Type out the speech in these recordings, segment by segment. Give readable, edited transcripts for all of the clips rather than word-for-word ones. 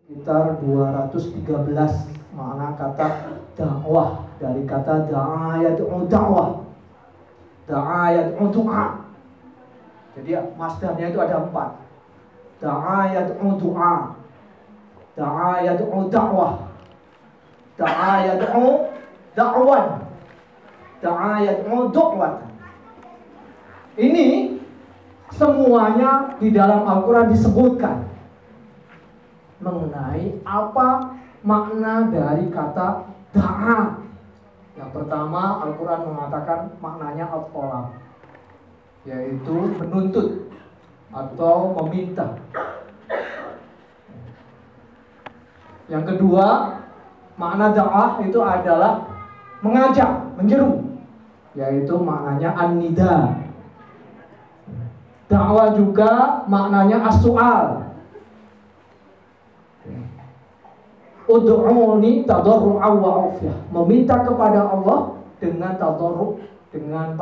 Sekitar 213 makna kata dakwah, dari kata da'a yad'u dakwah, da'a yad'u du'a. Jadi masdarnya itu ada 4. Da'a yad'u du'a, da'a yad'u dakwah, da'a yad'u da'wan, da'a yad'u du'wan. Ini semuanya di dalam Al-Quran disebutkan mengenai apa makna dari kata da'a. Yang pertama, Al-Quran mengatakan maknanya at-thalab, yaitu menuntut atau meminta. Yang kedua, makna da'ah itu adalah mengajak, menyeru, yaitu maknanya an-nida. Dakwah juga maknanya as-su'al. Ud'uni tadarru'an wa khufyah, meminta kepada Allah dengan tadarru', dengan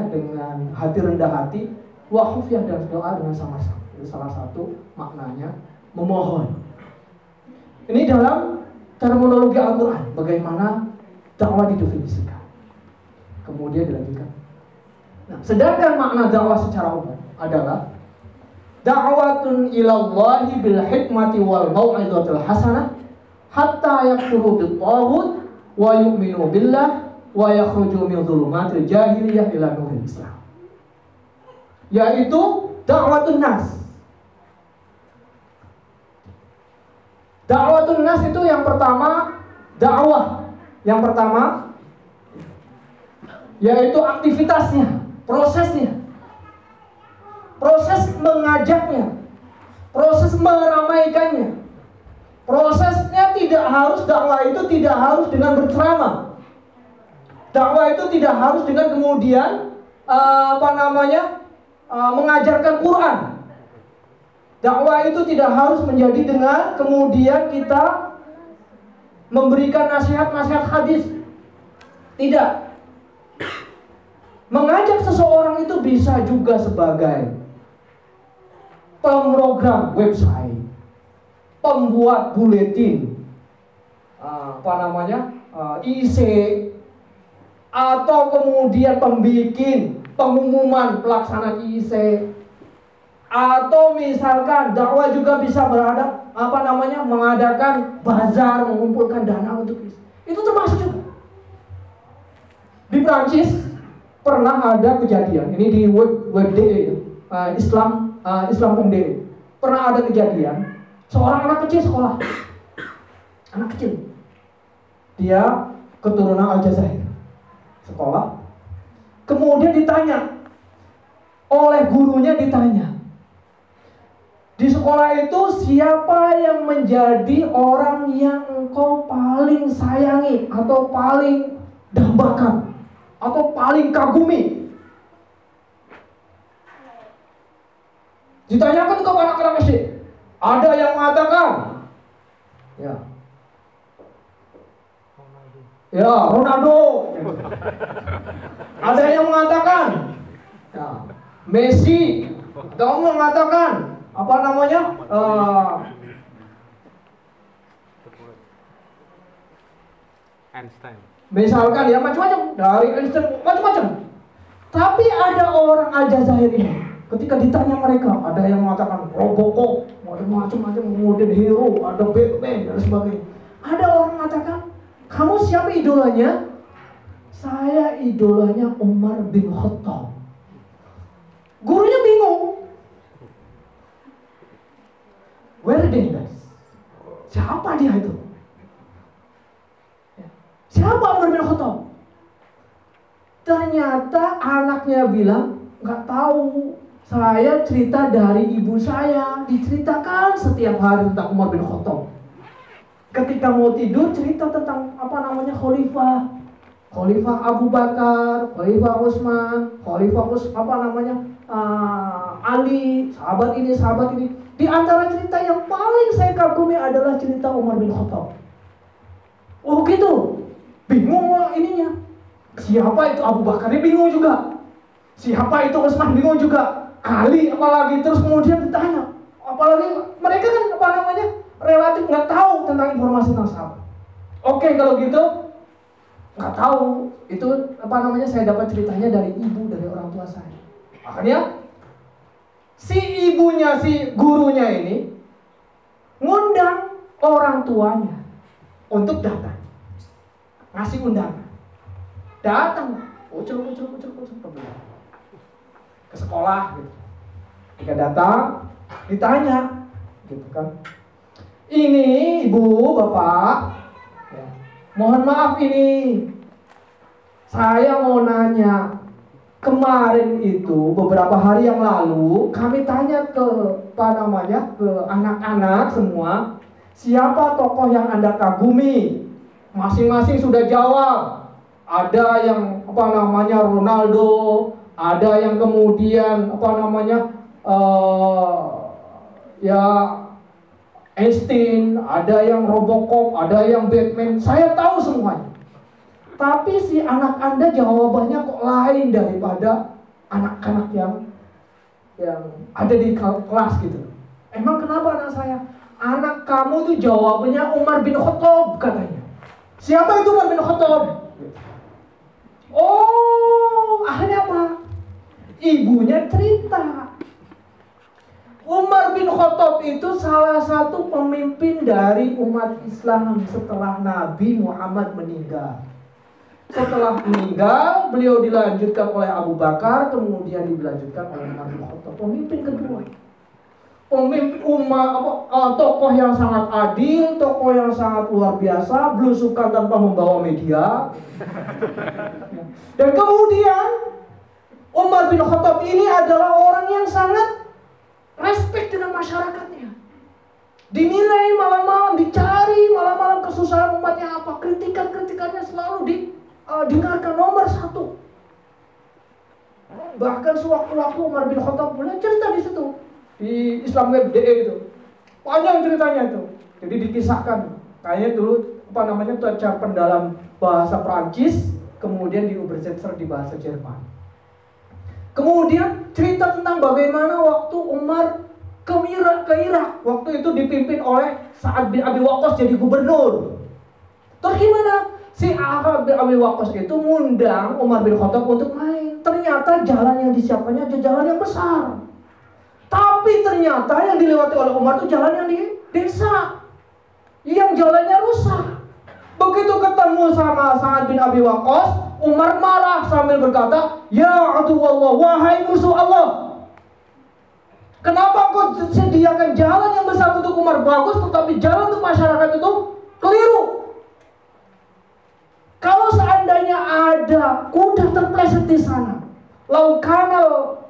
dengan hati rendah hati, wa khufyah, dan doa dengan sama-sama. Itu salah satu maknanya memohon. Ini dalam terminologi Al-Quran bagaimana dakwah didefinisikan. Kemudian dilanjutkan. Nah, sedangkan makna dakwah secara umum adalah da'watun ilallahi bil hikmati wal mau'izatil hasanah hatta yakfuru bit-taghut wa yu'minu billah wa yakhruju min dhulumatil jahiliyah ila nuril Islam. Yaitu da'watun nas. Da'watun nas itu yang pertama dakwah. Yang pertama yaitu aktivitasnya, prosesnya. Proses mengajaknya, proses meramaikannya. Prosesnya tidak harus, dakwah itu tidak harus dengan berceramah. Dakwah itu tidak harus dengan kemudian mengajarkan Quran. Dakwah itu tidak harus menjadi dengan kemudian kita memberikan nasihat-nasihat hadis. Tidak. Mengajak seseorang itu bisa juga sebagai pemrogram website, pembuat buletin, IC, atau kemudian pengumuman pelaksanaan IC, atau misalkan dakwah juga bisa mengadakan bazar, mengumpulkan dana untuk IC. Itu termasuk juga. Di Prancis pernah ada kejadian, ini di web.de, Islam.de, pernah ada kejadian. Seorang anak kecil sekolah, anak kecil, dia keturunan Aljazair, sekolah. Kemudian ditanya oleh gurunya, di sekolah itu siapa yang menjadi orang yang engkau paling sayangi, atau paling dambakan, atau paling kagumi? Ditanyakan ke anak-anak SD. Ada yang mengatakan, Ronaldo. Ada yang mengatakan, Messi. Ada yang mengatakan, Einstein. Misalkan ya macam-macam, dari Einstein macam-macam. Tapi ada orang Aljazair ini, ketika ditanya mereka, ada yang mengatakan Robocop, ada macam-macam, kemudian hero, ada Batman dan sebagainya. Ada orang mengatakan, kamu siapa idolanya? Saya idolanya Umar bin Khattab. Gurunya bingung. Where they guys? Siapa dia itu? Siapa Umar bin Khattab? Ternyata anaknya bilang, nggak tahu. Saya cerita dari ibu saya, diceritakan setiap hari tentang Umar bin Khattab. Ketika mau tidur cerita tentang khalifah, Khalifah Abu Bakar, Khalifah Utsman, Ali, sahabat ini. Di antara cerita yang paling saya kagumi adalah cerita Umar bin Khattab. Oh gitu, bingung ininya. Siapa itu Abu Bakar? Dia bingung juga. Siapa itu Utsman? Bingung juga. Ali apalagi, terus kemudian ditanya. Apalagi mereka kan relatif nggak tahu tentang informasi tentang sahabat. Oke, kalau gitu nggak tahu. Itu saya dapat ceritanya dari ibu, dari orang tua saya. Akhirnya si ibunya, si gurunya ini ngundang orang tuanya untuk datang, ngasih undangan. Datang, ucul ke sekolah gitu. Ketika datang, ditanya gitu kan, ini ibu, bapak, ya, mohon maaf ini, saya mau nanya, kemarin itu beberapa hari yang lalu kami tanya ke ke anak-anak semua, siapa tokoh yang Anda kagumi? Masing-masing sudah jawab. Ada yang Ronaldo, ada yang kemudian ya Einstein, ada yang Robocop, ada yang Batman. Saya tahu semuanya. Tapi si anak Anda jawabannya kok lain daripada anak-anak yang ada di kelas gitu. Emang kenapa anak saya? Anak kamu tuh jawabannya Umar bin Khattab katanya. Siapa itu Umar bin Khattab? Oh, akhirnya apa? Ibunya cerita. Umar bin Khattab itu salah satu pemimpin dari umat Islam setelah Nabi Muhammad meninggal. Setelah meninggal, beliau dilanjutkan oleh Abu Bakar, kemudian dilanjutkan oleh Umar bin Khattab, pemimpin kedua. Pemimpin tokoh yang sangat adil, tokoh yang sangat luar biasa, belusukan tanpa membawa media. Dan kemudian Umar bin Khattab ini adalah orang yang sangat respect dengan masyarakatnya. Dinilai malam-malam, dicari malam-malam kesusahan umatnya apa. Kritikannya selalu didengarkan nomor satu. Bahkan sewaktu-waktu Umar bin Khattab boleh cerita di situ, di islamweb.de itu. Panjang ceritanya itu. Jadi dikisahkan. Kayaknya dulu cara pendalam bahasa Prancis, kemudian diubersetzer di bahasa Jerman. Kemudian cerita tentang bagaimana waktu Umar ke Irak, waktu itu dipimpin oleh Sa'ad bin Abi Waqqas jadi gubernur. Terus gimana? Si Sa'ad bin Abi Waqqas itu ngundang Umar bin Khattab untuk main. Ternyata jalan yang disiapkannya aja jalan yang besar. Tapi ternyata yang dilewati oleh Umar itu jalan yang di desa, yang jalannya rusak. Begitu ketemu sama Sa'ad bin Abi Waqqas, Umar marah sambil berkata, "Ya aduwallah, wahai musuh Allah, kenapa kau sediakan jalan yang besar untuk Umar bagus, tetapi jalan untuk masyarakat itu keliru? Kalau seandainya ada kuda terpleset di sana, laukanal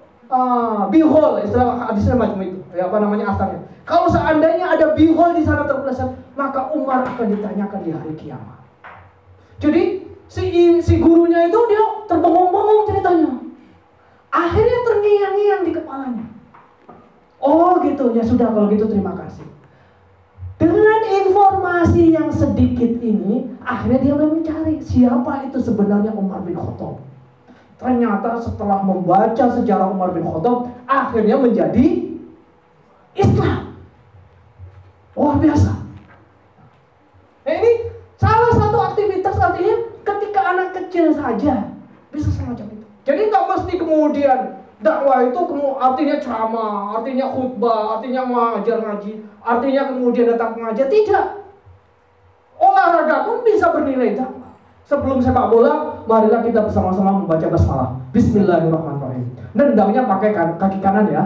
bihol, istilah hadisnya macam itu, asalnya. Kalau seandainya ada bihol di sana terpleset, maka Umar akan ditanyakan di hari kiamat." Jadi si gurunya itu dia terbengong-bengong ceritanya. Akhirnya terngiang-ngiang di kepalanya. Oh gitu, ya sudah kalau gitu terima kasih. Dengan informasi yang sedikit ini, akhirnya dia mulai mencari siapa itu sebenarnya Umar bin Khattab. Ternyata setelah membaca sejarah Umar bin Khattab, akhirnya menjadi Islam. Luar biasa. Nah ini salah satu aktivitas artinya ketika anak kecil saja bisa semacam itu. Jadi nggak mesti kemudian dakwah itu artinya ceramah, artinya khutbah, artinya mengajar ngaji, artinya kemudian datang pengajar. Tidak. Olahraga pun bisa bernilai dakwah. Sebelum sepak bola, marilah kita bersama-sama membaca basmalah. Bismillahirrahmanirrahim. Nendangnya pakai kaki kanan ya.